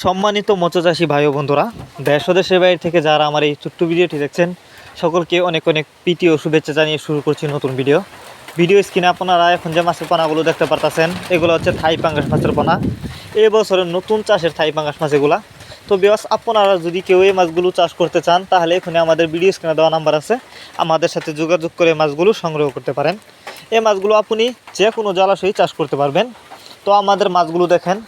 সম্মানিত মৎস্যচাষী ভাই ও বন্ধুরা, দেশ ও দেশের বাইরে থেকে যারা আমার এই ছোট্ট ভিডিওটি দেখছেন সকলকে অনেক অনেক প্রীতি ও শুভেচ্ছা জানিয়ে শুরু করছি নতুন ভিডিও স্ক্রিনে আপনারা এখন যে মাছের পোনাগুলো দেখতে পারতেছেন এগুলো হচ্ছে থাই পাঙ্গাস মাছের পোনা। এই বছরের নতুন চাষের থাই পাঙ্গাস মাছ এগুলা। তো বিয়াস, আপনারা যদি কেউ এই মাছগুলো চাষ করতে চান তাহলে এখানে আমাদের ভিডিও স্ক্রিনে দেওয়া নাম্বার আছে, আমাদের সাথে যোগাযোগ করে মাছগুলো সংগ্রহ করতে পারেন। এই মাছগুলো আপনি যে কোনো জলাশয়ে চাষ করতে পারবেন। তো আমাদের মাছগুলো দেখেন,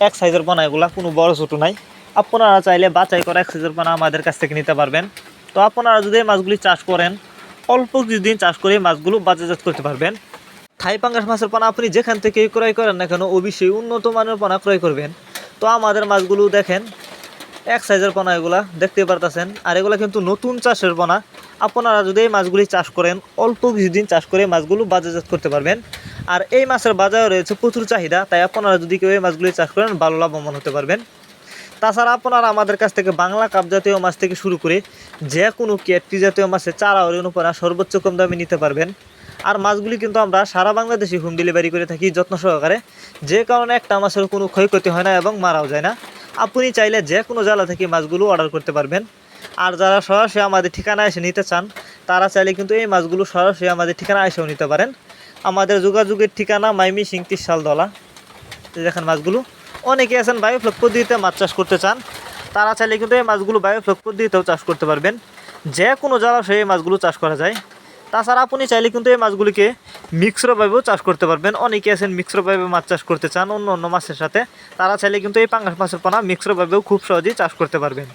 এক সাইজের পোনা, এগুলা কোনো বড় ছোটো নাই। আপনারা চাইলে বাছাই করা এক সাইজের পোনা আমাদের কাছ থেকে নিতে পারবেন। তো আপনারা যদি এই মাছগুলি চাষ করেন, অল্প কিছুদিন চাষ করে মাছগুলো বাজারজাত করতে পারবেন। থাই পাঙ্গাস মাছের পোনা আপনি যেখান থেকে ক্রয় করেন না কেন অবশ্যই উন্নত মানের পোনা ক্রয় করবেন। তো আমাদের মাছগুলো দেখেন, এক সাইজের পোনা, এগুলা দেখতে পারতেছেন। আর এগুলা কিন্তু নতুন চাষের পোনা। আপনারা যদি এই মাছগুলি চাষ করেন, অল্প কিছুদিন চাষ করে মাছগুলো বাজারজাত করতে পারবেন। আর এই মাছের বাজারে রয়েছে প্রচুর চাহিদা, তাই আপনারা যদি কেউ এই মাছগুলি চাষ করেন ভালো লাভবান হতে পারবেন। তাছাড়া আপনারা আমাদের কাছ থেকে বাংলা কাপ জাতীয় মাছ থেকে শুরু করে যে কোনো ক্যাটরি জাতীয় মাছের চারা ও রেণুপোনা সর্বোচ্চ কম দামে নিতে পারবেন। আর মাছগুলি কিন্তু আমরা সারা বাংলাদেশে হোম ডেলিভারি করে থাকি যত্ন সহকারে, যে কারণে একটা মাছের কোনো ক্ষয়ক্ষতি হয় না এবং মারাও যায় না। আপনি চাইলে যে কোনো জেলা থেকে মাছগুলো অর্ডার করতে পারবেন। আর যারা সরাসরি আমাদের ঠিকানায় এসে নিতে চান তারা চাইলে কিন্তু এই মাছগুলো সরাসরি আমাদের ঠিকানায় এসেও নিতে পারেন। আমাদের যোগাযোগের ঠিকানা মাইমিসিং 30 শালদলা। দেখেন মাছগুলো, অনেকে আছেন বায়োফ্লক পদ্ধতিতে মাছ চাষ করতে চান, তারা চাইলে কিন্তু এই মাছগুলো বায়োফ্লক পদ্ধতিতেও চাষ করতে পারবেন। যে কোনো জলাশয়ে এই মাছগুলো চাষ করা যায়। তাছাড়া আপনি চাইলে কিন্তু এই মাছগুলিকে মিক্সরভাবেও চাষ করতে পারবেন। অনেকে আছেন মিক্সরভাবে মাছ চাষ করতে চান অন্য অন্য মাছের সাথে, তারা চাইলে কিন্তু এই পাঙ্গাস মাছের পোনা মিক্সরভাবেও খুব সহজেই চাষ করতে পারবেন।